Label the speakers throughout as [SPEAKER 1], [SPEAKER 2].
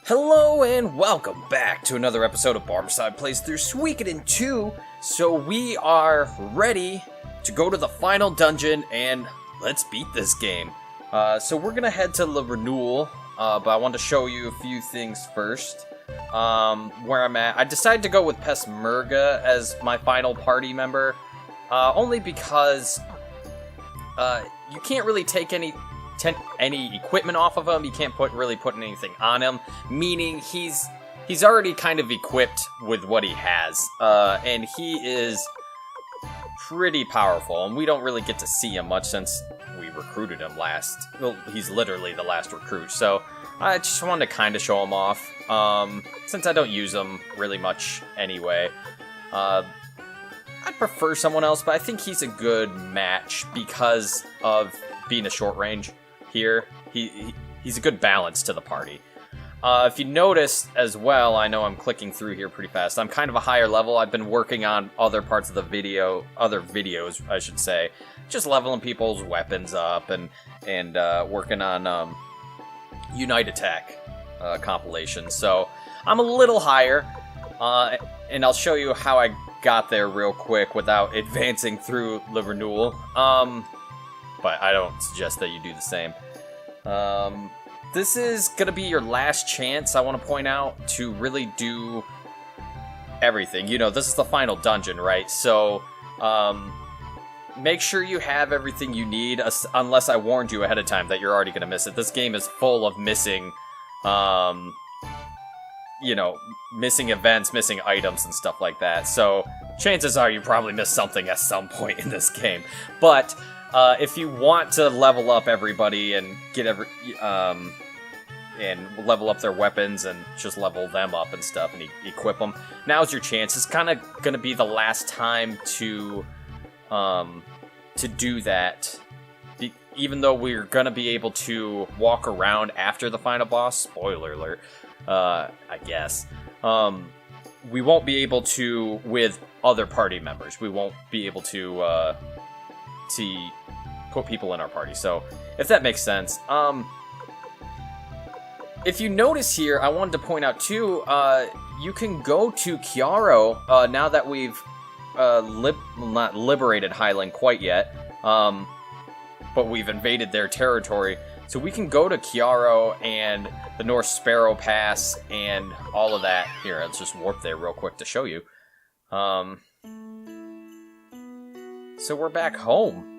[SPEAKER 1] Hello and welcome back to another episode of Barberside Plays Through Suikoden 2. So we are ready to go to the final dungeon and let's beat this game. So we're gonna head to the renewal, but I want to show you a few things first. Where I'm at. I decided to go with Pesmerga as my final party member, only because you can't really take any equipment off of him. You can't really put anything on him, meaning he's already kind of equipped with what he has, and he is pretty powerful, and we don't really get to see him much since we recruited him last. Well, he's literally the last recruit, so I just wanted to kind of show him off, since I don't use him really much anyway. I'd prefer someone else, but I think he's a good match because of being a short range. Here, he's a good balance to the party. If you notice as well, I know I'm clicking through here pretty fast. I'm kind of a higher level. I've been working on other parts of the other videos, I should say, just leveling people's weapons up and working on Unite Attack compilations. So I'm a little higher, and I'll show you how I got there real quick without advancing through the renewal. But I don't suggest that you do the same. This is going to be your last chance, I want to point out, to really do everything. You know, this is the final dungeon, right? So, make sure you have everything you need, unless I warned you ahead of time that you're already going to miss it. This game is full of missing, missing events, missing items, and stuff like that. So, chances are you probably missed something at some point in this game. But if you want to level up everybody and get and level up their weapons and just level them up and stuff and equip them, now's your chance. It's kind of going to be the last time to do that. Even though we're going to be able to walk around after the final boss, spoiler alert, I guess, we won't be able to with other party members. We won't be able to put people in our party. So, if that makes sense. If you notice here, I wanted to point out too, you can go to Chiaro, now that we've not liberated Highland quite yet, but we've invaded their territory. So we can go to Chiaro and the North Sparrow Pass and all of that. Here, let's just warp there real quick to show you. So we're back home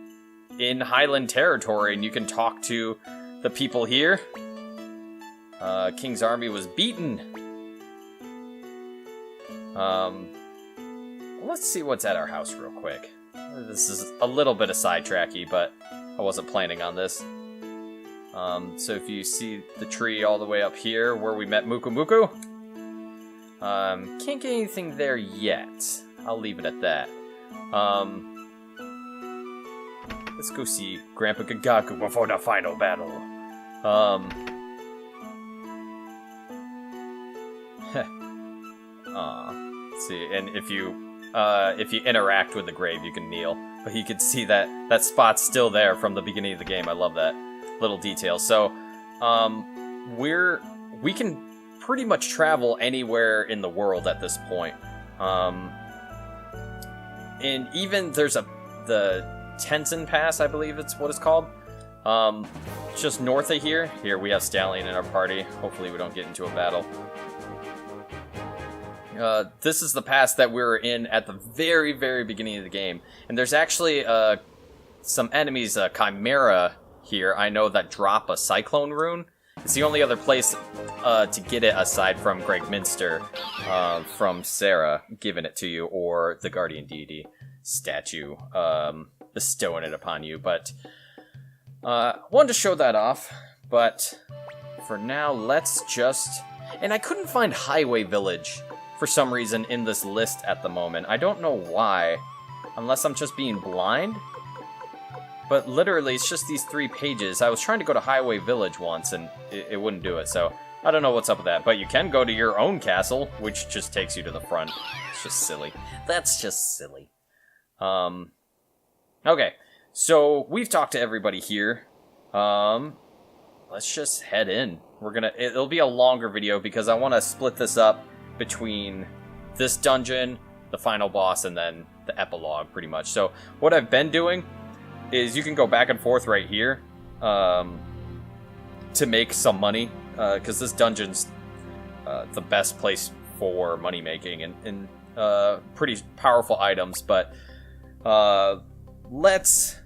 [SPEAKER 1] in Highland territory, and you can talk to the people here. King's army was beaten. Let's see what's at our house real quick. This is a little bit of sidetracky, but I wasn't planning on this. So if you see the tree all the way up here where we met Muku Muku, can't get anything there yet. I'll leave it at that. Let's go see Grandpa Gagaku before the final battle. Let's see, and if you interact with the grave, you can kneel. But you can see that spot's still there from the beginning of the game. I love that little detail. So, we can pretty much travel anywhere in the world at this point. And even there's the Tenzin Pass, I believe it's what it's called. Just north of here. Here we have Stallion in our party. Hopefully we don't get into a battle. This is the pass that we were in at the very, very beginning of the game. And there's actually some enemies, Chimera here, I know, that drop a Cyclone rune. It's the only other place to get it aside from Greg Minster, from Sarah giving it to you, or the Guardian Deity statue bestowing it upon you. But wanted to show that off, but for now, let's just... And I couldn't find Highway Village for some reason in this list at the moment. I don't know why, unless I'm just being blind. But literally, it's just these 3 pages. I was trying to go to Highway Village once, and it wouldn't do it, so I don't know what's up with that. But you can go to your own castle, which just takes you to the front. It's just silly. That's just silly. Okay, so we've talked to everybody here. Let's just head in it'll be a longer video because I want to split this up between this dungeon, the final boss, and then the epilogue, pretty much. So what I've been doing is you can go back and forth right here to make some money, because this dungeon's the best place for money making and pretty powerful items. But let's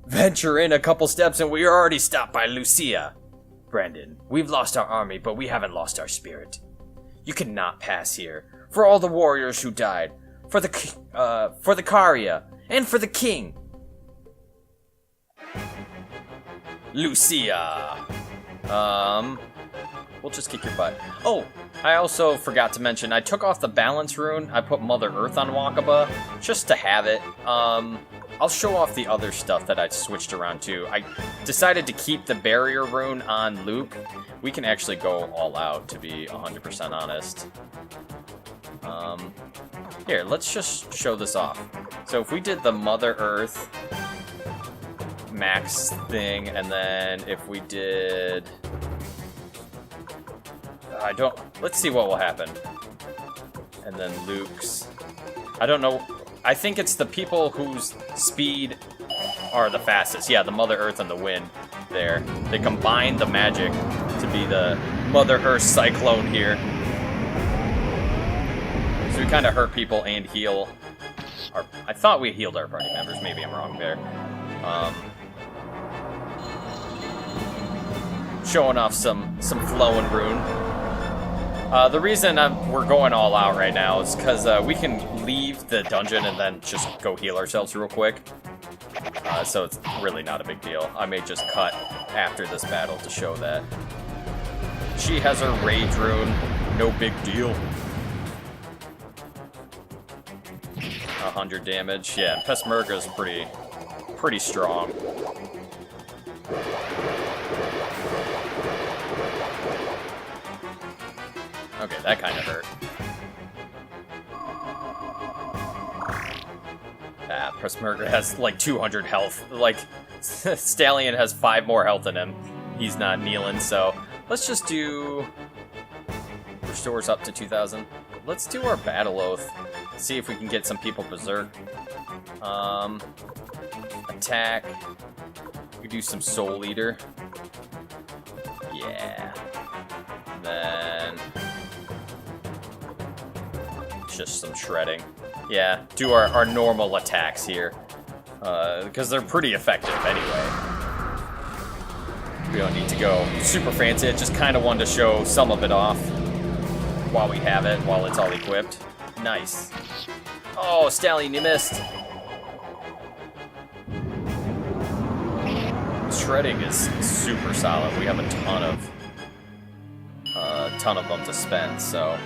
[SPEAKER 1] venture in a couple steps, and we are already stopped by Lucia. Brandon, we've lost our army, but we haven't lost our spirit. You cannot pass here. For all the warriors who died, for the Caria, and for the king. Lucia. We'll just kick your butt. Oh, I also forgot to mention, I took off the balance rune. I put Mother Earth on Wakaba, just to have it. I'll show off the other stuff that I switched around too. I decided to keep the barrier rune on Luke. We can actually go all out, to be 100% honest. Here, let's just show this off. So if we did the Mother Earth max thing, and then if we did... let's see what will happen. And then Luke's... I don't know... I think it's the people whose speed are the fastest. Yeah, the Mother Earth and the Wind there. They combine the magic to be the Mother Earth Cyclone here. So we kind of hurt people and heal our... I thought we healed our party members. Maybe I'm wrong there. Showing off some flowing rune. The reason we're going all out right now is because we can leave the dungeon and then just go heal ourselves real quick. So it's really not a big deal. I may just cut after this battle to show that. She has her rage rune. No big deal. 100 damage. Yeah, Peshmerga's pretty strong. Okay, that kind of hurt. Peshmerga has like 200 health. Like, Stallion has 5 more health than him. He's not kneeling, so let's just do... Restores up to 2,000. Let's do our Battle Oath. See if we can get some people berserk. Attack. We do some Soul Eater. Yeah. Then... just some shredding. Yeah, do our normal attacks here. Because they're pretty effective anyway. We don't need to go super fancy. I just kind of wanted to show some of it off while we have it, while it's all equipped. Nice. Oh, Stallion, you missed. Shredding is super solid. We have a ton of them to spend, so...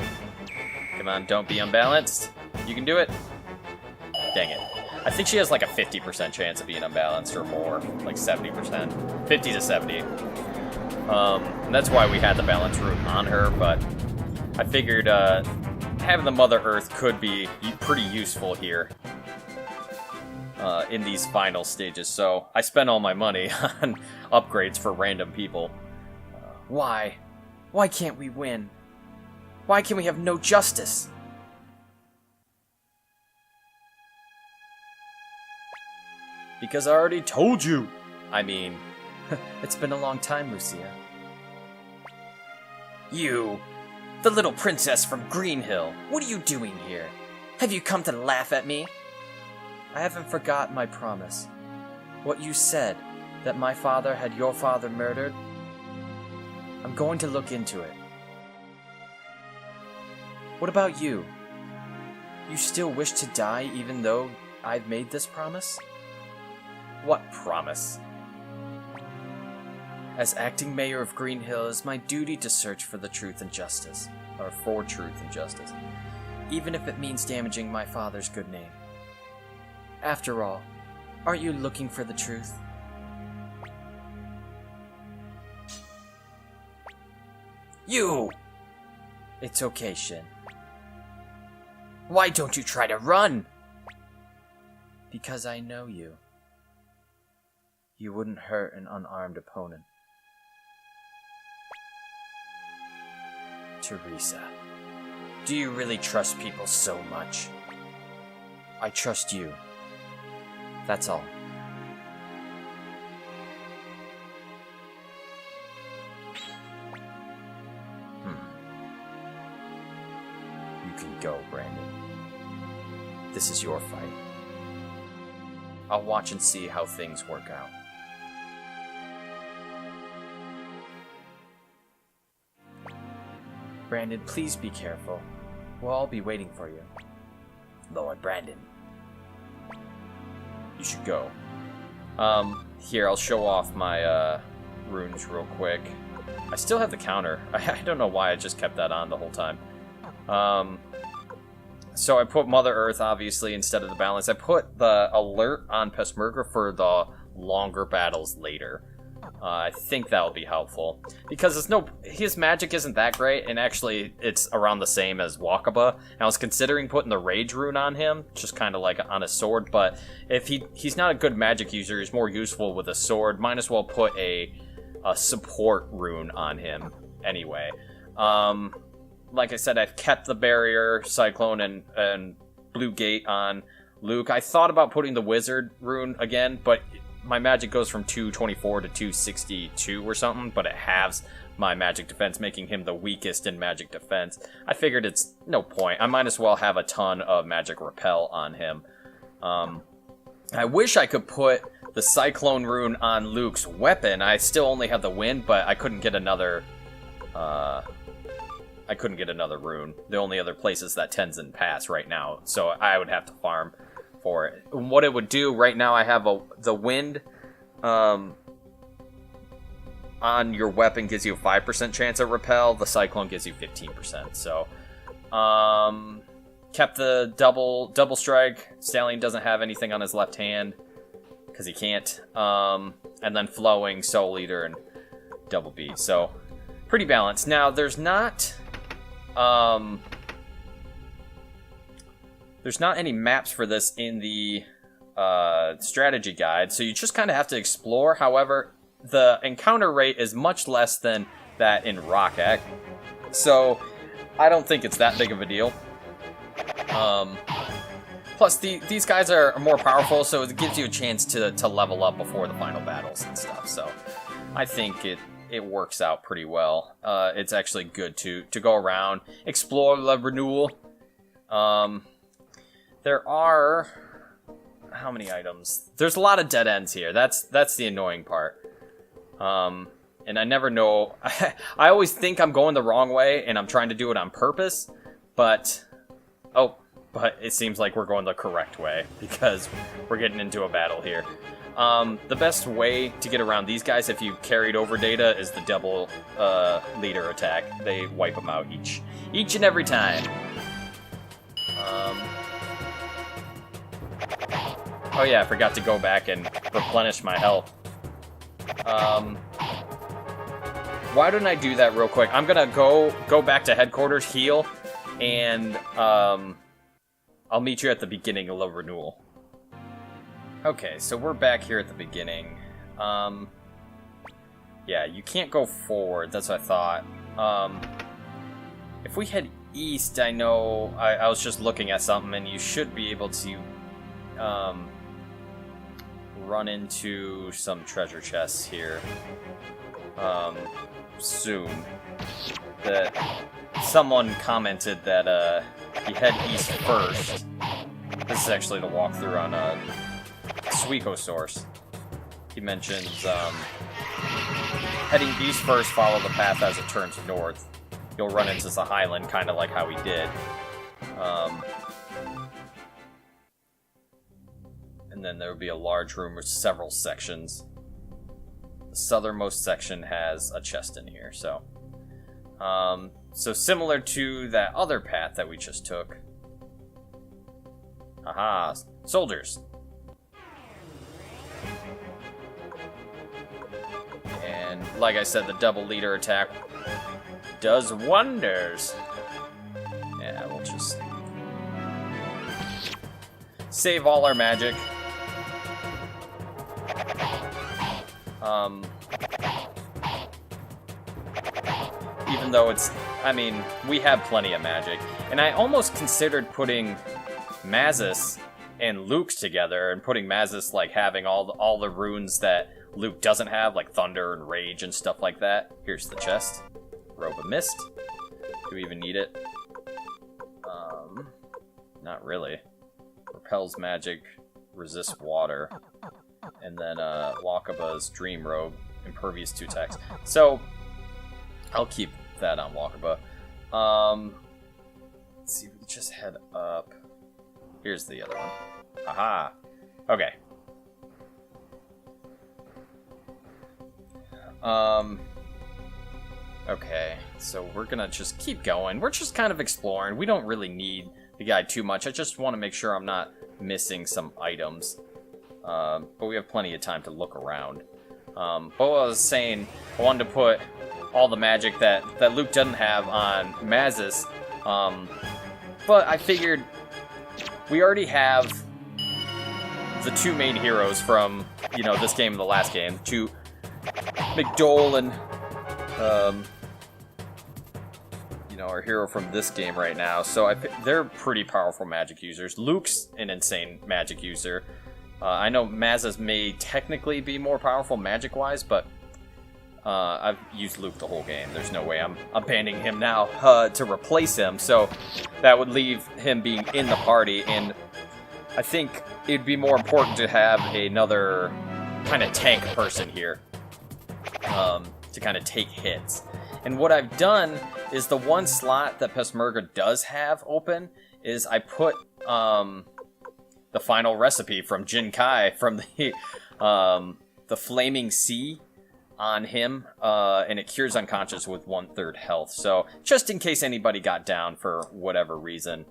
[SPEAKER 1] Come on, don't be unbalanced. You can do it. Dang it. I think she has like a 50% chance of being unbalanced or more. Like 70%. 50 to 70. And that's why we had the balance route on her, but I figured having the Mother Earth could be pretty useful here in these final stages. So I spent all my money on upgrades for random people. Why? Why can't we win? Why can we have no justice? Because I already told you. I mean, it's been a long time, Lucia. You, the little princess from Greenhill, what are you doing here? Have you come to laugh at me? I haven't forgotten my promise. What you said, that my father had your father murdered. I'm going to look into it. What about you? You still wish to die even though I've made this promise? What promise? As acting mayor of Greenhill, it's my duty to search for the truth and justice. Or for truth and justice. Even if it means damaging my father's good name. After all, aren't you looking for the truth? You! It's okay, Shin. Why don't you try to run? Because I know you. You wouldn't hurt an unarmed opponent. Teresa, do you really trust people so much? I trust you. That's all. You can go, Brandon. This is your fight. I'll watch and see how things work out. Brandon, please be careful. We'll all be waiting for you. Lord Brandon. You should go. Here, I'll show off my, runes real quick. I still have the counter. I don't know why I just kept that on the whole time. So I put Mother Earth, obviously, instead of the balance. I put the alert on Peshmerga for the longer battles later. I think that'll be helpful. Because his magic isn't that great, and actually it's around the same as Wakaba. And I was considering putting the Rage rune on him, just kind of like on a sword, but if he's not a good magic user, he's more useful with a sword, might as well put a support rune on him anyway. Like I said, I've kept the Barrier, Cyclone, and Blue Gate on Luke. I thought about putting the Wizard rune again, but my magic goes from 224 to 262 or something, but it halves my magic defense, making him the weakest in magic defense. I figured it's no point. I might as well have a ton of magic repel on him. I wish I could put the Cyclone rune on Luke's weapon. I still only have the wind, but I couldn't get another... I couldn't get another rune. The only other place is that Tenzin Pass right now, so I would have to farm for it. What it would do, right now I have the wind on your weapon gives you a 5% chance of repel, the Cyclone gives you 15%, so kept the double strike. Stallion doesn't have anything on his left hand, because he can't, and then Flowing, Soul Eater, and Double B, so pretty balanced. Now, there's not any maps for this in the strategy guide, so you just kind of have to explore. However, the encounter rate is much less than that in Rockak, so I don't think it's that big of a deal. Plus, these guys are more powerful, so it gives you a chance to level up before the final battles and stuff, so I think it works out pretty well. It's actually good to go around, explore the renewal. There are... how many items? There's a lot of dead ends here. That's the annoying part. And I never know... I always think I'm going the wrong way, and I'm trying to do it on purpose, but... oh, but it seems like we're going the correct way, because we're getting into a battle here. The best way to get around these guys, if you carried over data, is the double leader attack. They wipe them out each and every time. Oh yeah, I forgot to go back and replenish my health. Why don't I do that real quick? I'm gonna go back to headquarters, heal, and I'll meet you at the beginning of the renewal. Okay, so we're back here at the beginning. Yeah, you can't go forward, that's what I thought. If we head east, I know... I was just looking at something, and you should be able to run into some treasure chests here soon. That someone commented that you head east first. This is actually the walkthrough on Suikoden source. He mentions heading east first, follow the path as it turns north. You'll run into the highland, kind of like how we did. And then there will be a large room with several sections. The southernmost section has a chest in here, so... so similar to that other path that we just took. Aha! Soldiers! And like I said, the double leader attack does wonders. Yeah, we'll just save all our magic. Even even though it's, I mean, we have plenty of magic. And I almost considered putting Mazis and Luke's together, and putting Mazis, like, having all the runes that Luke doesn't have, like Thunder and Rage and stuff like that. Here's the chest. Robe of Mist. Do we even need it? Not really. Repels magic, resists water, and then Wakaba's Dream Robe, impervious to attacks. So, I'll keep that on Wakaba. Let's see if we can just head up. Here's the other one. Aha! Okay. Okay, so we're gonna just keep going. We're just kind of exploring. We don't really need the guide too much. I just want to make sure I'm not missing some items. But we have plenty of time to look around. But what I was saying, I wanted to put all the magic that Luke doesn't have on Mazis. But I figured we already have the two main heroes from, you know, this game and the last game. To McDole and, you know, our hero from this game right now. So they're pretty powerful magic users. Luke's an insane magic user. I know Mazis may technically be more powerful magic-wise, but I've used Luke the whole game. There's no way I'm abandoning him now to replace him. So that would leave him being in the party, and I think it'd be more important to have another kind of tank person here to kind of take hits. And what I've done is the one slot that Peshmerga does have open is I put the final recipe from Jinkai from the Flaming Sea on him, and it cures unconscious with 1/3 health. So just in case anybody got down for whatever reason,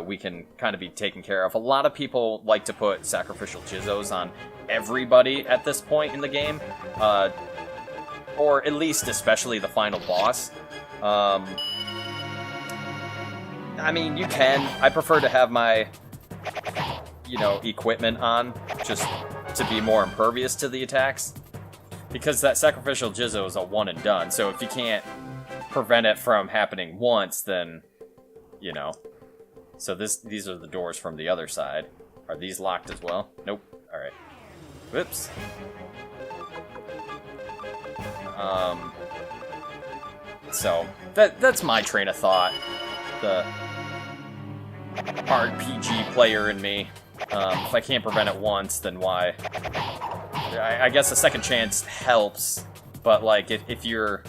[SPEAKER 1] we can kind of be taken care of. A lot of people like to put sacrificial Jizzos on everybody at this point in the game, or at least especially the final boss. I mean, you can. I prefer to have my, you know, equipment on just to be more impervious to the attacks, because that sacrificial Jizzo is a one and done. So if you can't prevent it from happening once, then, you know. So these are the doors from the other side. Are these locked as well? Nope. All right. Whoops. So that's my train of thought. The RPG player in me. If I can't prevent it once, then why? I guess a second chance helps, but like if you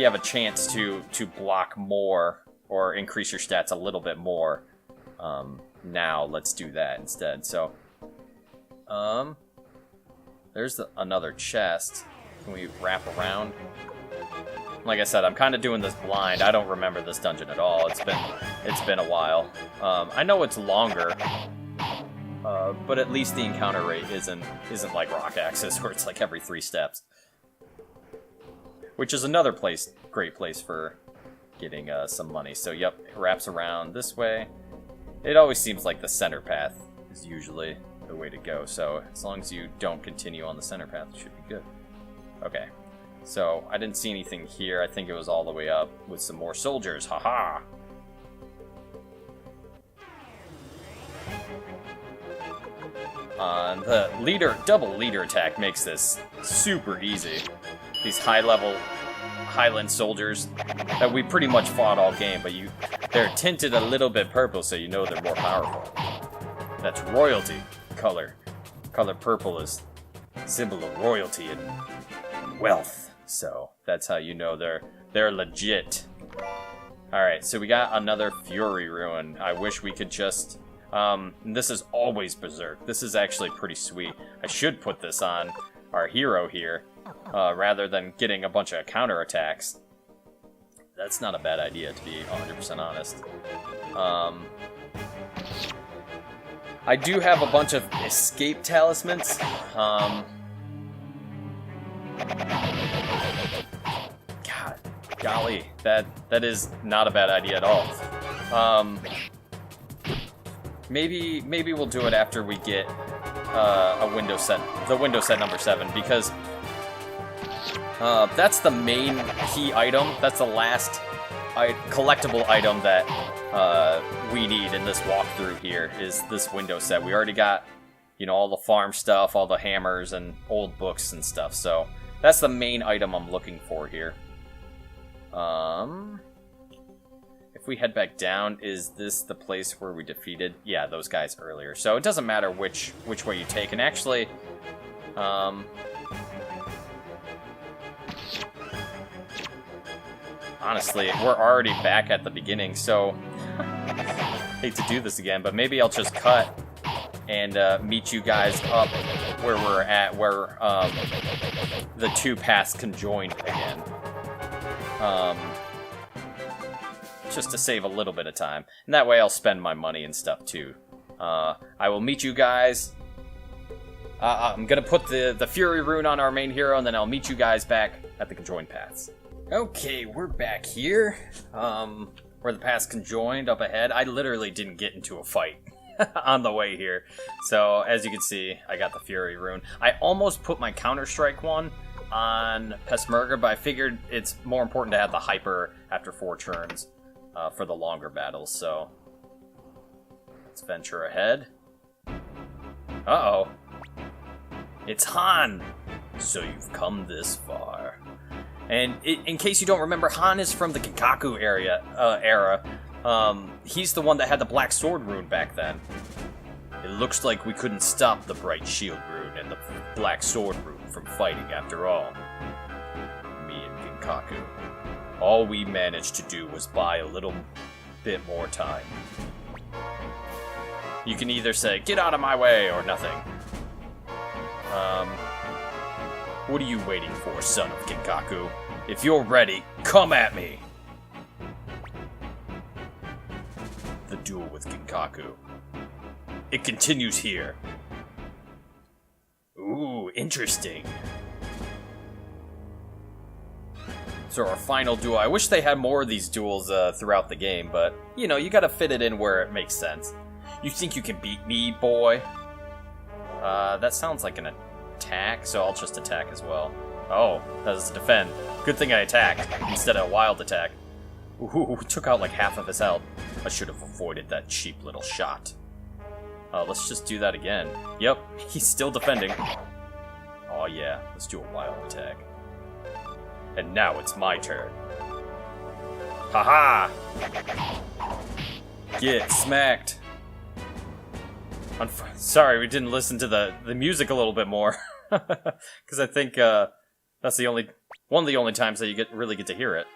[SPEAKER 1] have a chance to block more or increase your stats a little bit more, now let's do that instead. So, there's another chest. Can we wrap around? Like I said, I'm kind of doing this blind. I don't remember this dungeon at all. It's been a while. I know it's longer, but at least the encounter rate isn't like Rock Axis, where it's like every 3 steps. Which is another great place for getting some money. So yep, it wraps around this way. It always seems like the center path is usually the way to go. So as long as you don't continue on the center path, it should be good. Okay. So, I didn't see anything here. I think it was all the way up with some more soldiers. Haha! The double leader attack makes this super easy. These high-level highland soldiers that we pretty much fought all game, but they're tinted a little bit purple, so you know they're more powerful. That's royalty color. Color purple is symbol of royalty and wealth. So that's how you know they're legit. Alright, so we got another Fury Ruin. I wish we could just... this is always Berserk. This is actually pretty sweet. I should put this on our hero here, rather than getting a bunch of counterattacks. That's not a bad idea, to be 100% honest. I do have a bunch of escape talismans. God, golly, that is not a bad idea at all. Maybe we'll do it after we get the window set number 7, because That's the main key item. That's the last collectible item that we need in this walkthrough here, is this window set. We already got, you know, all the farm stuff, all the hammers and old books and stuff, so that's the main item I'm looking for here. If we head back down, is this the place where we defeated, yeah, those guys earlier? So it doesn't matter which way you take, and actually, honestly, we're already back at the beginning, so hate to do this again, but maybe I'll just cut and meet you guys up where we're at, where the two paths conjoined again. Just to save a little bit of time. And that way I'll spend my money and stuff too. I will meet you guys. I'm gonna put the Fury Rune on our main hero, and then I'll meet you guys back at the conjoined paths. Okay, we're back here. Where the paths conjoined up ahead. I literally didn't get into a fight on the way here. So, as you can see, I got the Fury Rune. I almost put my Counter-Strike one on Peshmerga, but I figured it's more important to have the Hyper after 4 turns for the longer battles, so let's venture ahead. Uh-oh. It's Han! So you've come this far. And in case you don't remember, Han is from the Kinkaku era. He's the one that had the Black Sword Rune back then. It looks like we couldn't stop the Bright Shield Rune and the Black Sword Rune from fighting after all. Me and Kinkaku. All we managed to do was buy a little bit more time. You can either say, get out of my way, or nothing. What are you waiting for, son of Kinkaku? If you're ready, come at me! The duel with Kinkaku. It continues here. Ooh, interesting. So our final duel. I wish they had more of these duels throughout the game, but, you know, you gotta fit it in where it makes sense. You think you can beat me, boy? That sounds like an attack, so I'll just attack as well. Oh, that is a defend. Good thing I attacked instead of a wild attack. Ooh, took out like half of his health. I should have avoided that cheap little shot. Let's just do that again. Yep, he's still defending. Oh yeah, let's do a wild attack. And now it's my turn. Haha! Get smacked. Sorry, we didn't listen to the music a little bit more. Because I think that's one of the only times that you really get to hear it.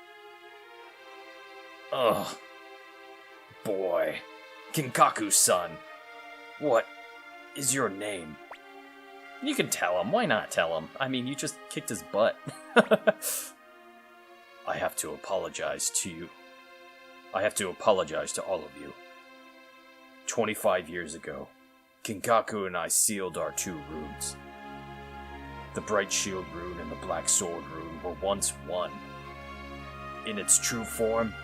[SPEAKER 1] Ugh. Boy. Kinkaku's son. What is your name? You can tell him. Why not tell him? I mean, you just kicked his butt. I have to apologize to you. I have to apologize to all of you. 25 years ago, Kinkaku and I sealed our 2 runes. The Bright Shield Rune and the Black Sword Rune were once one. In its true form,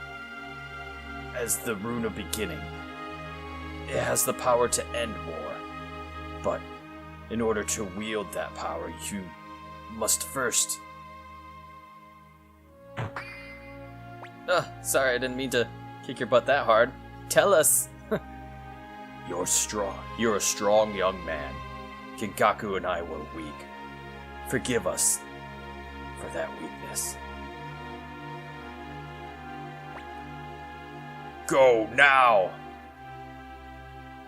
[SPEAKER 1] as the Rune of Beginning, it has the power to end war. But in order to wield that power, you must first... Sorry, I didn't mean to kick your butt that hard. Tell us! You're strong. You're a strong young man. Kinkaku and I were weak. Forgive us for that weakness. Go now!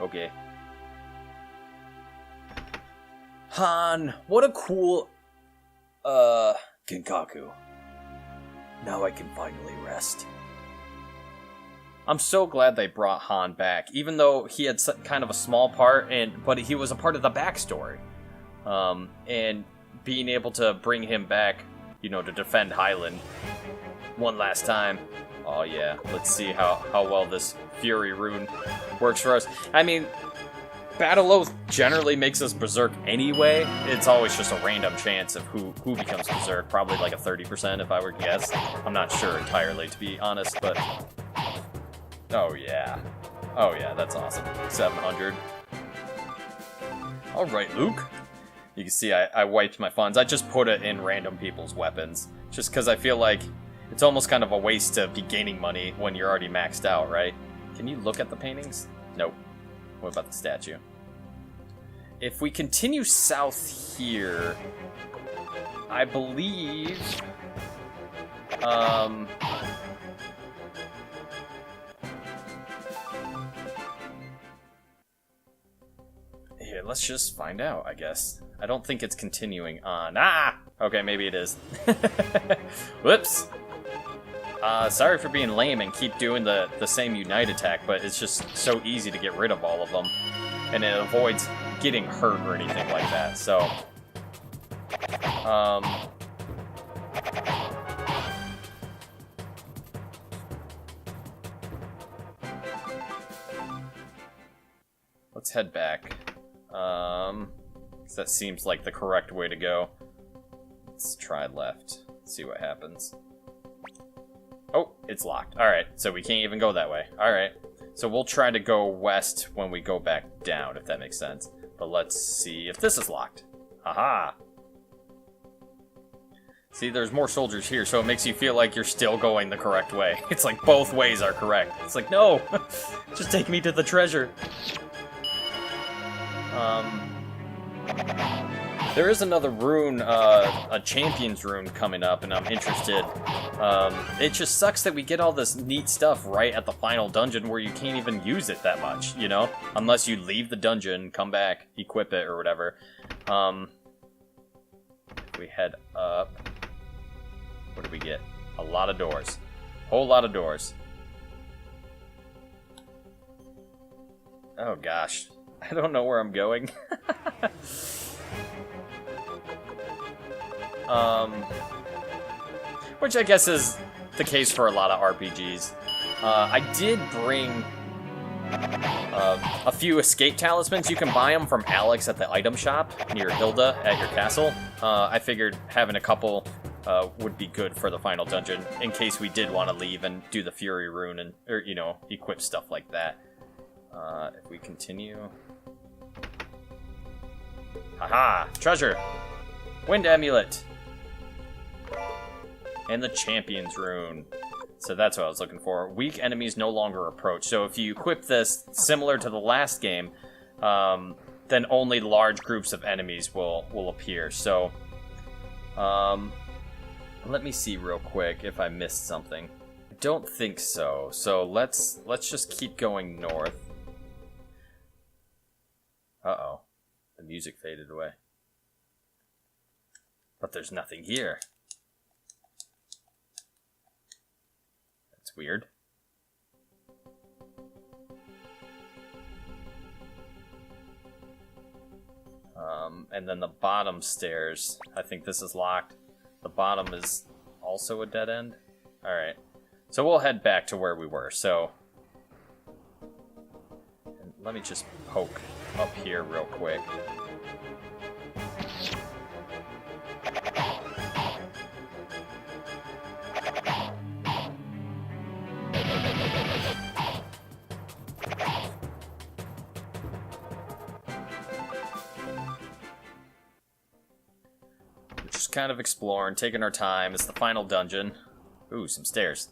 [SPEAKER 1] Okay. Han, what a cool... Kinkaku. Now I can finally rest. I'm so glad they brought Han back, even though he had kind of a small part, but he was a part of the backstory. And being able to bring him back, you know, to defend Highland one last time. Oh yeah, let's see how well this Fury Rune works for us. I mean, Battle Oath generally makes us Berserk anyway. It's always just a random chance of who becomes Berserk. Probably like a 30% if I were to guess. I'm not sure entirely, to be honest, but... Oh yeah. Oh yeah, that's awesome. 700. Alright, Luke. You can see I wiped my funds. I just put it in random people's weapons. Just because I feel like it's almost kind of a waste to be gaining money when you're already maxed out, right? Can you look at the paintings? Nope. What about the statue? If we continue south here, I believe... Here, let's just find out, I guess. I don't think it's continuing on. Ah! Okay, maybe it is. Whoops! Sorry for being lame and keep doing the same Unite attack, but it's just so easy to get rid of all of them. And it avoids getting hurt or anything like that, so... Let's head back. 'Cause that seems like the correct way to go. Let's try left. See what happens. Oh, it's locked. Alright, so we can't even go that way. Alright. So we'll try to go west when we go back down, if that makes sense. But let's see if this is locked. Haha! See, there's more soldiers here, so it makes you feel like you're still going the correct way. It's like both ways are correct. It's like, no! Just take me to the treasure. There is another rune, a champion's rune coming up, and I'm interested. It just sucks that we get all this neat stuff right at the final dungeon where you can't even use it that much, you know? Unless you leave the dungeon, come back, equip it, or whatever. If we head up... What do we get? A lot of doors. Whole lot of doors. Oh gosh. I don't know where I'm going. Which I guess is the case for a lot of RPGs. I did bring a few escape talismans. You can buy them from Alex at the item shop near Hilda at your castle. I figured having a couple would be good for the final dungeon in case we did want to leave and do the Fury rune and, or, you know, equip stuff like that. If we continue... Haha! Treasure! Wind amulet! And the champion's rune. So that's what I was looking for. Weak enemies no longer approach. So if you equip this, similar to the last game, then only large groups of enemies will appear. So, let me see real quick if I missed something. I don't think so. So let's just keep going north. Uh-oh. The music faded away. But there's nothing here. That's weird. And then the bottom stairs. I think this is locked. The bottom is also a dead end. Alright. So we'll head back to where we were. So, and let me just poke up here real quick. Just kind of exploring, taking our time. It's the final dungeon. Ooh, some stairs.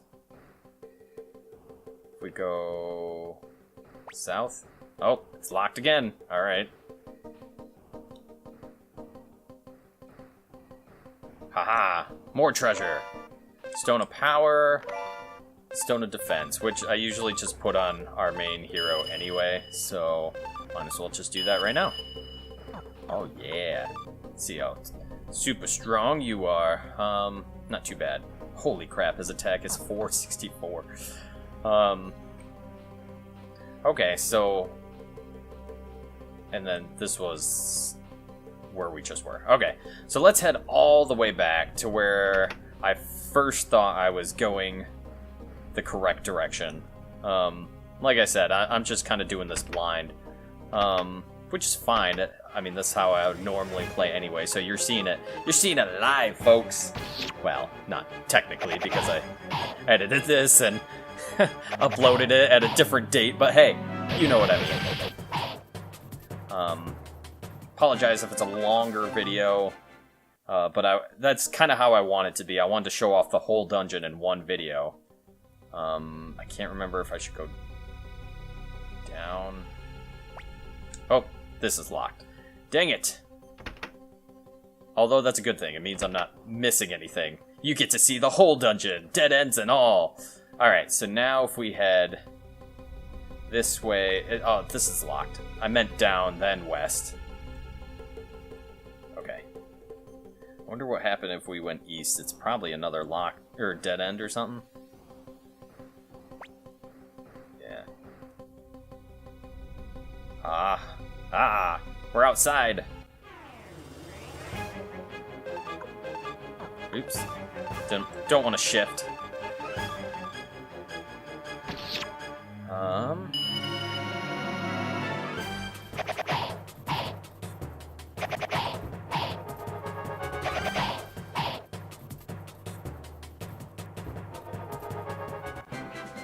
[SPEAKER 1] If we go south. Oh, it's locked again. Alright. Haha! More treasure! Stone of Power, Stone of Defense, which I usually just put on our main hero anyway, so might as well just do that right now. Oh yeah. Let's see how super strong you are. Not too bad. Holy crap, his attack is 464. Okay, so... And then this was where we just were. Okay, so let's head all the way back to where I first thought I was going the correct direction. Like I said, I'm just kind of doing this blind, which is fine. I mean, that's how I would normally play anyway, so you're seeing it live, folks. Well, not technically, because I edited this and uploaded it at a different date, but hey, you know what I mean. apologize if it's a longer video, but that's kind of how I want it to be. I wanted to show off the whole dungeon in one video. I can't remember if I should go down. Oh, this is locked. Dang it. Although that's a good thing. It means I'm not missing anything. You get to see the whole dungeon, dead ends and all. Alright, so now if we head this way... Oh, this is locked. I meant down, then west. Okay. I wonder what happened if we went east. It's probably another lock, or dead end or something. Yeah. We're outside. Oops. Don't want to shift.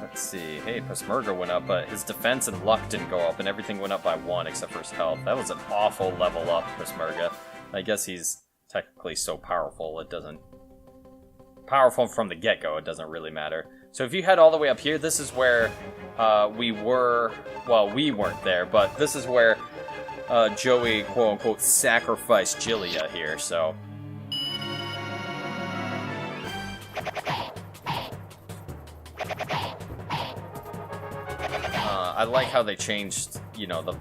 [SPEAKER 1] Let's see. Hey, Pesmerga went up, but his defense and luck didn't go up, and everything went up by 1 except for his health. That was an awful level up, Pesmerga. I guess he's technically so powerful, it doesn't... Powerful from the get-go, it doesn't really matter. So if you head all the way up here, this is where we were... Well, we weren't there, but this is where Joey, quote-unquote, sacrificed Jillia here, so... I like how they changed, you know, the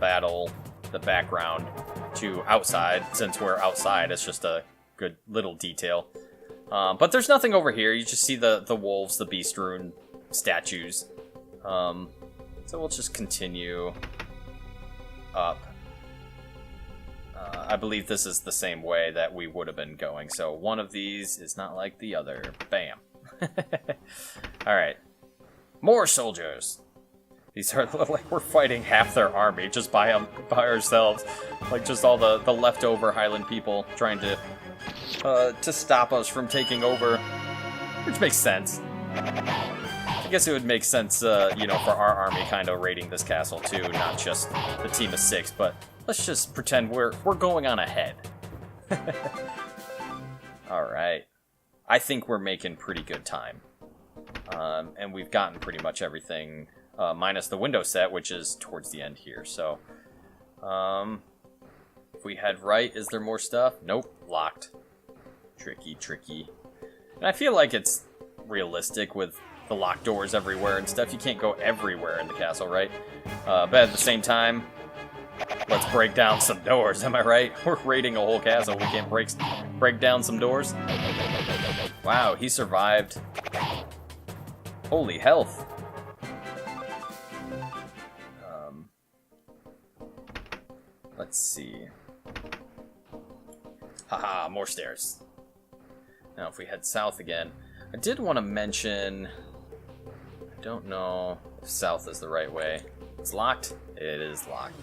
[SPEAKER 1] background to outside. Since we're outside, it's just a good little detail. But there's nothing over here. You just see the wolves, the beast rune statues. So we'll just continue up. I believe this is the same way that we would have been going. So one of these is not like the other. Bam. Alright. More soldiers. These are like we're fighting half their army just by ourselves. Like just all the leftover Highland people trying to stop us from taking over. Which makes sense. I guess it would make sense, you know, for our army kind of raiding this castle too, not just the team of 6, but let's just pretend we're going on ahead. Alright. I think we're making pretty good time. And we've gotten pretty much everything, minus the window set, which is towards the end here. So, if we head right, is there more stuff? Nope, locked. Tricky, tricky. And I feel like it's realistic with the locked doors everywhere and stuff. You can't go everywhere in the castle, right? But at the same time, let's break down some doors, am I right? We're raiding a whole castle, we can't break down some doors? Wow, he survived. Holy health. Let's see. Haha, more stairs. Now if we head south again, I did want to mention, I don't know if south is the right way. It's locked? It is locked.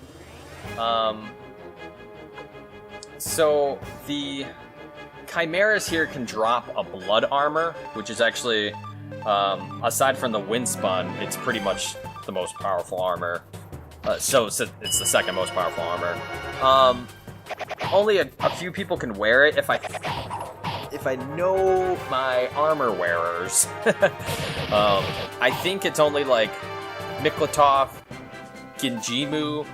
[SPEAKER 1] So the chimeras here can drop a blood armor, which is actually, aside from the windspun, it's pretty much the most powerful armor. So it's the second most powerful armor. Only a few people can wear it. If I know my armor wearers, I think it's only like Miklatov, Ginjimu,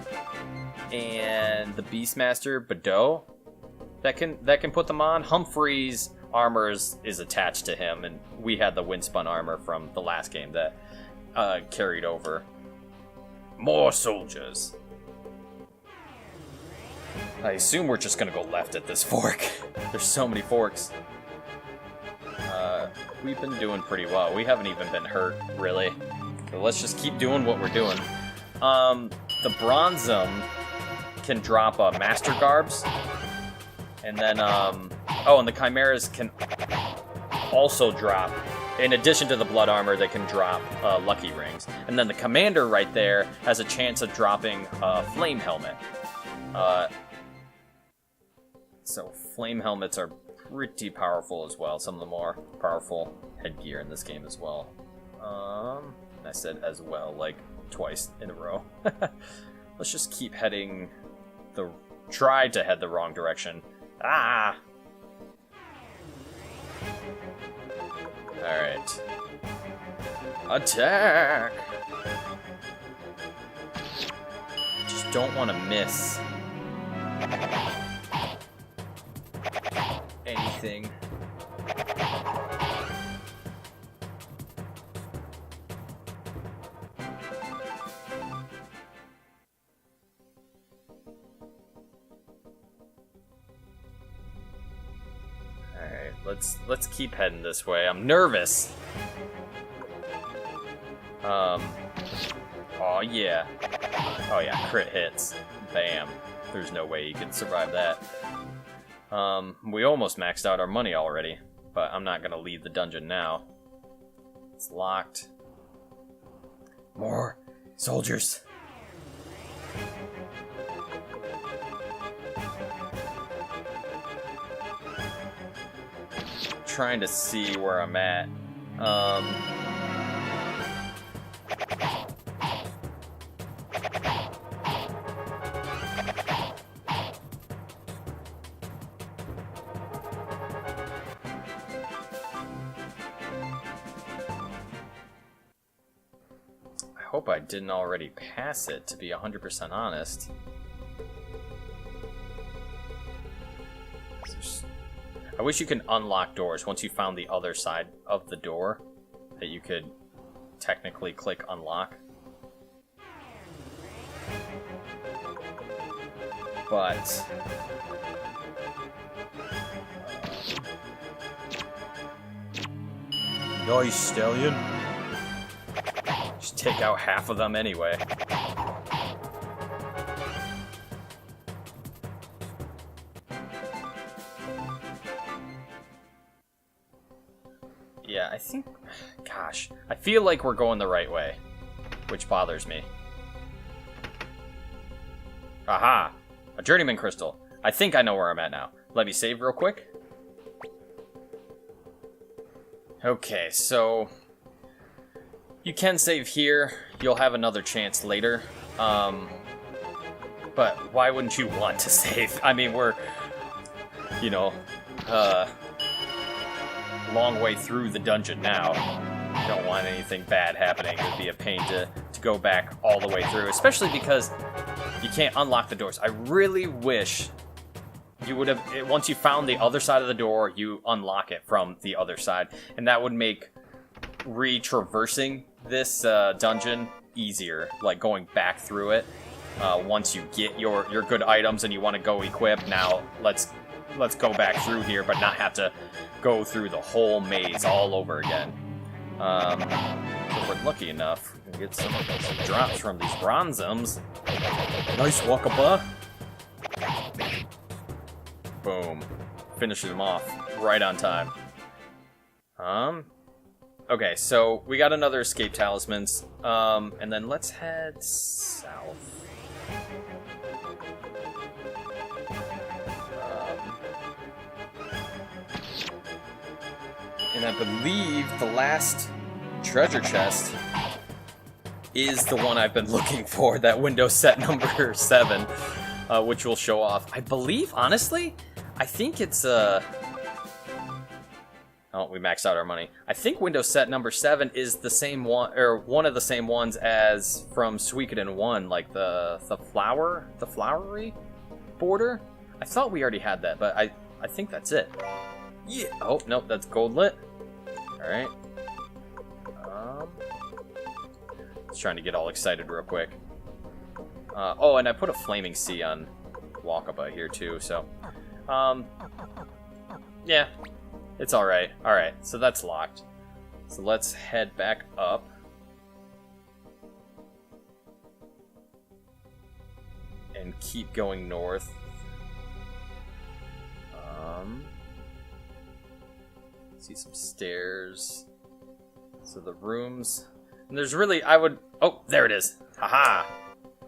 [SPEAKER 1] and the Beastmaster Bado that can put them on. Humphrey's armor is attached to him, and we had the windspun armor from the last game that carried over. More soldiers. I assume we're just gonna go left at this fork. There's so many forks. We've been doing pretty well. We haven't even been hurt, really. So let's just keep doing what we're doing. The Bronzum can drop Master Garbs. And then, oh, and the Chimeras can also drop, in addition to the blood armor, they can drop Lucky Rings. And then the Commander right there has a chance of dropping Flame Helmet. So Flame Helmets are pretty powerful as well. Some of the more powerful headgear in this game as well. I said as well, like twice in a row. Let's just keep heading the tried to head the wrong direction. Ah! Alright. Attack! Just don't want to miss anything. Alright, let's keep heading this way. I'm nervous. Oh yeah. Oh yeah, crit hits. Bam. There's no way you can survive that. We almost maxed out our money already, but I'm not gonna leave the dungeon now. It's locked. More soldiers. Trying to see where I'm at. I hope I didn't already pass it, to be 100% honest. I wish you could unlock doors once you found the other side of the door, that you could technically click unlock. But nice, stallion. Just take out half of them anyway. Yeah, I think... Gosh. I feel like we're going the right way, which bothers me. Aha! A journeyman crystal. I think I know where I'm at now. Let me save real quick. Okay, so... You can save here. You'll have another chance later. But why wouldn't you want to save? I mean, we're... You know... long way through the dungeon now. Don't want anything bad happening. It would be a pain to go back all the way through, especially because you can't unlock the doors. I really wish you would have, once you found the other side of the door, you unlock it from the other side, and that would make retraversing this dungeon easier, like going back through it. Once you get your good items and you want to go equip, now let's go back through here, but not have to go through the whole maze all over again. If we're lucky enough, we can get some drops from these bronzums. Nice Wakaba. Boom. Finishes them off right on time. Okay, so we got another escape talismans. And then let's head south. And I believe the last treasure chest is the one I've been looking for, that window set number 7, which will show off. I believe, honestly, I think it's, Oh, we maxed out our money. I think window set number 7 is the same one, or one of the same ones as from Suikoden 1, like the flowery border. I thought we already had that, but I think that's it. Yeah. Oh, nope, that's gold lit. Alright. Just trying to get all excited real quick. Oh, and I put a flaming sea on Wakaba here too, so... yeah. It's alright. Alright, so that's locked. So let's head back up. And keep going north. See some stairs. So the rooms. And there's really, oh, there it is. Haha.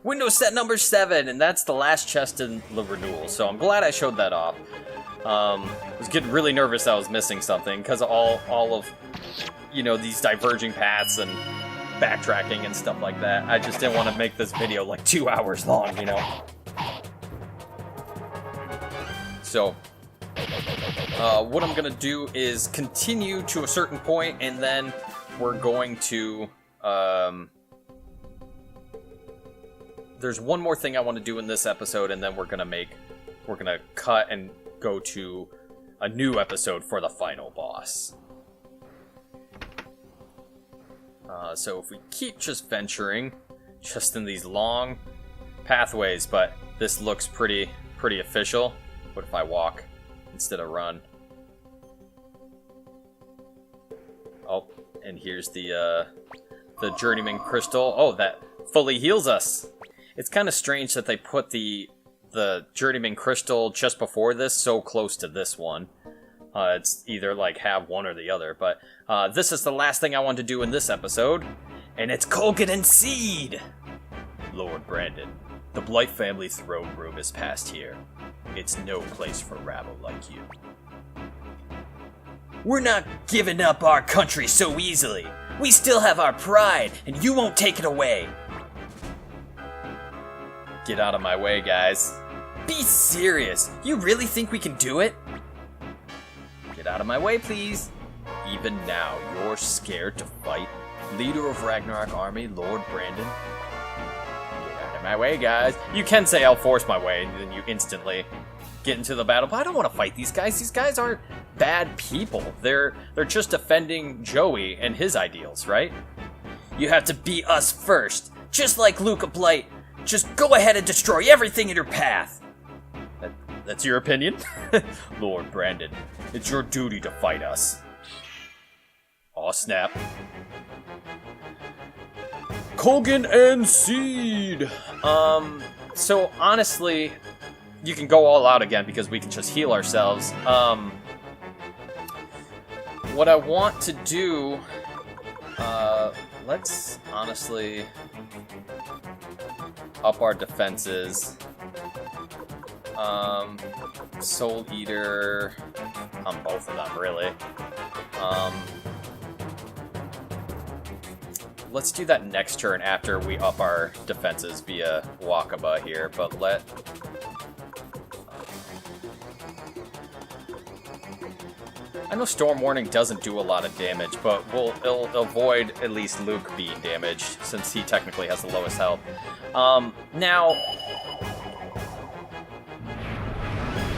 [SPEAKER 1] Window set number 7, and that's the last chest in the renewal. So I'm glad I showed that off. I was getting really nervous I was missing something because of all of, you know, these diverging paths and backtracking and stuff like that. I just didn't want to make this video like 2 hours long, you know. So, what I'm gonna do is continue to a certain point, and then we're going to, there's one more thing I want to do in this episode, and then we're gonna cut and go to a new episode for the final boss. So if we keep just venturing, just in these long pathways, but this looks pretty official. What if I walk instead of run? Oh, and here's the journeyman crystal. Oh, that fully heals us. It's kind of strange that they put the journeyman crystal just before this so close to this one. It's either like have one or the other, but this is the last thing I want to do in this episode, and it's Colgan and Seed! Lord Brandon, the Blight family throne room is past here. It's no place for rabble like you. We're not giving up our country so easily. We still have our pride, and you won't take it away. Get out of my way, guys. Be serious. You really think we can do it? Get out of my way, please. Even now, you're scared to fight? Leader of Ragnarok Army, Lord Brandon? Get out of my way, guys. You can say I'll force my way, and then you instantly get into the battle. But I don't want to fight these guys. These guys aren't bad people. They're just defending Joey and his ideals, right? You have to beat us first. Just like Luca Blight. Just go ahead and destroy everything in your path. That's your opinion? Lord Brandon, it's your duty to fight us. Aw, snap. Colgan and Seed! So honestly, you can go all out again because we can just heal ourselves. What I want to do... let's honestly up our defenses. Soul Eater on both of them, really. Let's do that next turn after we up our defenses via Wakaba here, but I know Storm Warning doesn't do a lot of damage, but it'll avoid at least Luke being damaged, since he technically has the lowest health. Now,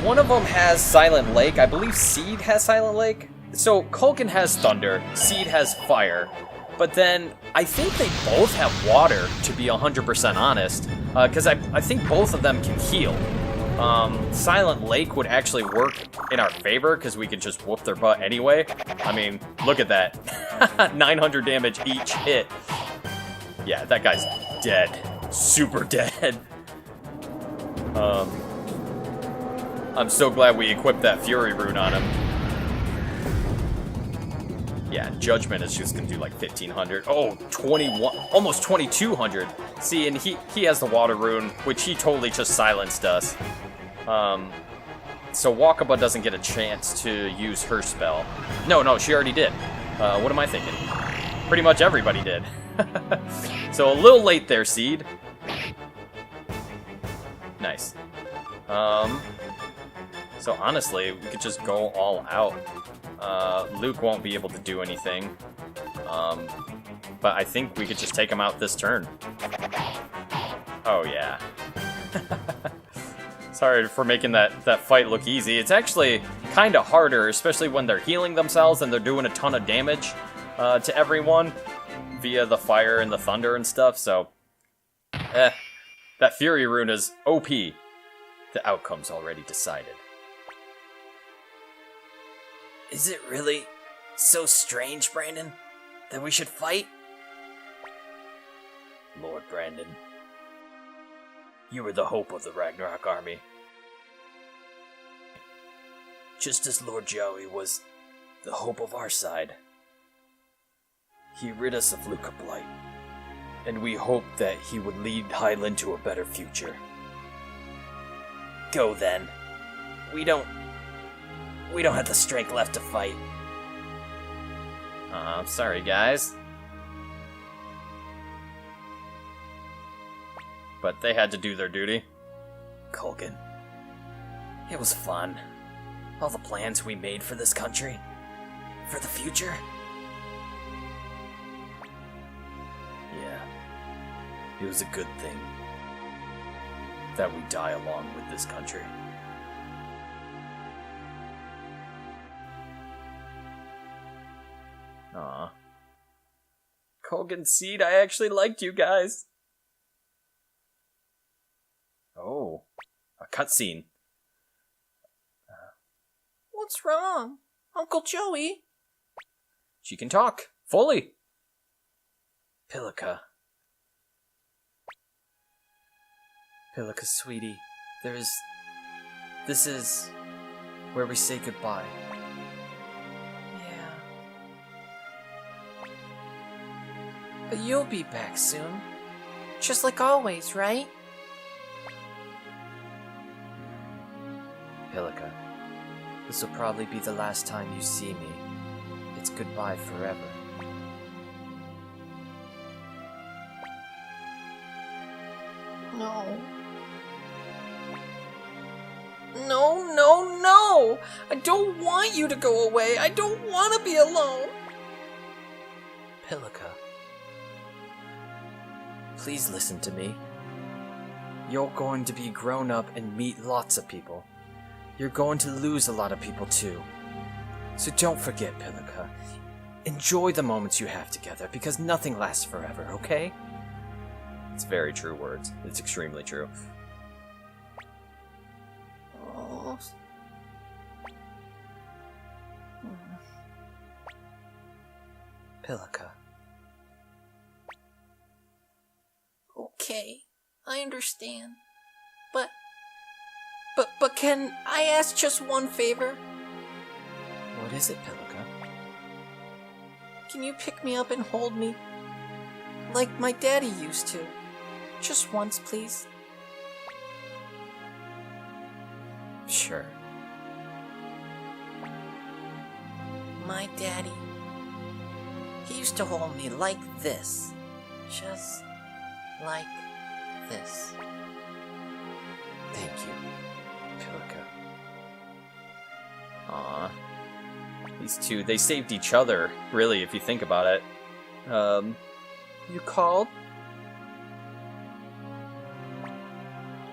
[SPEAKER 1] one of them has Silent Lake. I believe Seed has Silent Lake. So Colgan has Thunder, Seed has Fire, but then I think they both have Water, to be 100% honest, because I think both of them can heal. Silent Lake would actually work in our favor, because we could just whoop their butt anyway. I mean, look at that. 900 damage each hit. Yeah, that guy's dead. Super dead. I'm so glad we equipped that Fury Rune on him. Yeah, Judgment is just gonna do like 1500. Oh, 21, almost 2200. See, and he has the Water Rune, which he totally just silenced us. So Wakaba doesn't get a chance to use her spell. No, she already did. What am I thinking? Pretty much everybody did. So a little late there, Seed. Nice. So honestly, we could just go all out. Luke won't be able to do anything. But I think we could just take him out this turn. Oh yeah. Sorry for making that fight look easy. It's actually kind of harder, especially when they're healing themselves and they're doing a ton of damage to everyone via the fire and the thunder and stuff, so... that Fury Rune is OP. The outcome's already decided. Is it really so strange, Brandon, that we should fight? Lord Brandon, you were the hope of the Ragnarok army. Just as Lord Joey was the hope of our side. He rid us of Luca Blight, and we hoped that he would lead Highland to a better future. Go then. We don't have the strength left to fight. I'm sorry, guys. But they had to do their duty. Colgan. It was fun. All the plans we made for this country. For the future. Yeah. It was a good thing that we die along with this country. Aw. Colgan Seed, I actually liked you guys. Oh, a cutscene.
[SPEAKER 2] What's wrong? Uncle Joey?
[SPEAKER 1] She can talk, fully. Pilika. Pilika, sweetie, this is where we say goodbye.
[SPEAKER 2] Yeah. But you'll be back soon. Just like always, right?
[SPEAKER 1] Pilika, this will probably be the last time you see me. It's goodbye forever.
[SPEAKER 2] No. No! I don't want you to go away. I don't want to be alone.
[SPEAKER 1] Pilika, please listen to me. You're going to be grown up and meet lots of people. You're going to lose a lot of people too. So don't forget, Pilika. Enjoy the moments you have together, because nothing lasts forever, okay? It's very true words. It's extremely true.
[SPEAKER 2] Oh.
[SPEAKER 1] Pilika.
[SPEAKER 2] Okay, I understand. But can I ask just one favor?
[SPEAKER 1] What is it, Pilika?
[SPEAKER 2] Can you pick me up and hold me? Like my daddy used to. Just once, please.
[SPEAKER 1] Sure.
[SPEAKER 2] My daddy. He used to hold me like this. Just like this.
[SPEAKER 1] Thank you, Pilika. Aw. These two, they saved each other, really, if you think about it. You called?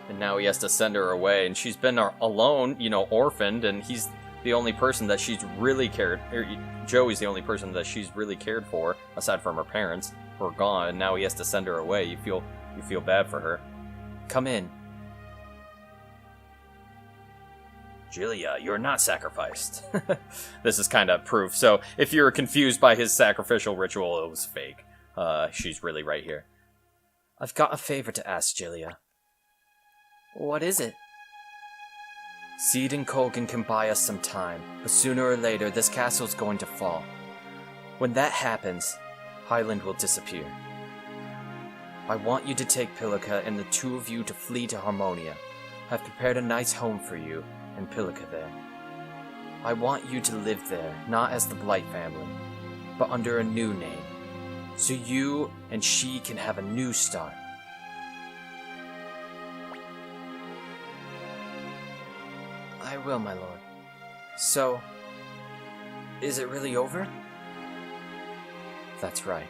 [SPEAKER 1] And now he has to send her away, and she's been alone, orphaned, and he's the only person that she's really cared... Joey's the only person that she's really cared for, aside from her parents, who are gone, and now he has to send her away. You feel bad for her. Come in. Julia, you're not sacrificed. This is kind of proof. So, if you're confused by his sacrificial ritual, it was fake. She's really right here. I've got a favor to ask, Julia.
[SPEAKER 2] What is it?
[SPEAKER 1] Seed and Colgan can buy us some time, but sooner or later this castle's going to fall. When that happens, Highland will disappear. I want you to take Pilika and the two of you to flee to Harmonia. I've prepared a nice home for you, and Pilika there. I want you to live there, not as the Blight family, but under a new name, so you and she can have a new start. I will, my lord. So, is it really over? That's right.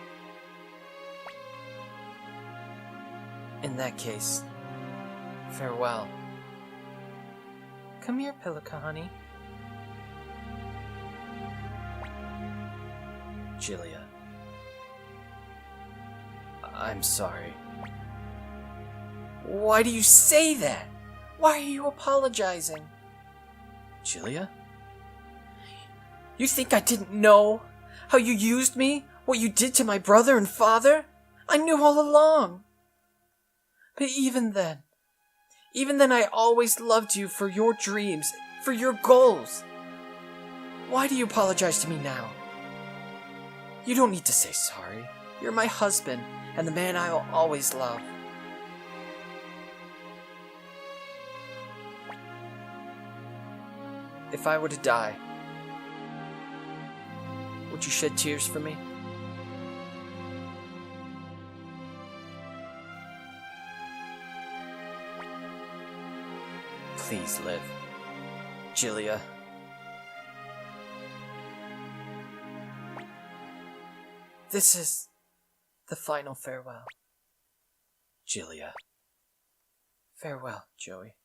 [SPEAKER 1] In that case, farewell.
[SPEAKER 2] Come here, Pilika, honey.
[SPEAKER 1] Julia. I'm sorry.
[SPEAKER 2] Why do you say that? Why are you apologizing?
[SPEAKER 1] Julia?
[SPEAKER 2] You think I didn't know how you used me? What you did to my brother and father? I knew all along. But even then I always loved you for your dreams, for your goals. Why do you apologize to me now? You don't need to say sorry. You're my husband and the man I'll always love. If I were to die, would you shed tears for me?
[SPEAKER 1] Please live.
[SPEAKER 2] Julia. This is the final farewell. Julia. Farewell, Joey.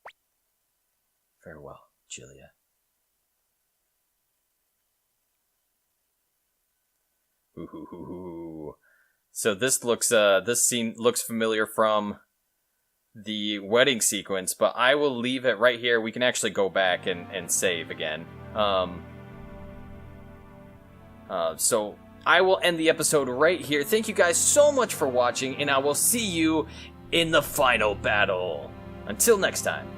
[SPEAKER 1] Farewell, Julia. Ooh. So this scene looks familiar from the wedding sequence, but I will leave it right here. We can actually go back and save again. So I will end the episode right here. Thank you guys so much for watching, and I will see you in the final battle. Until next time.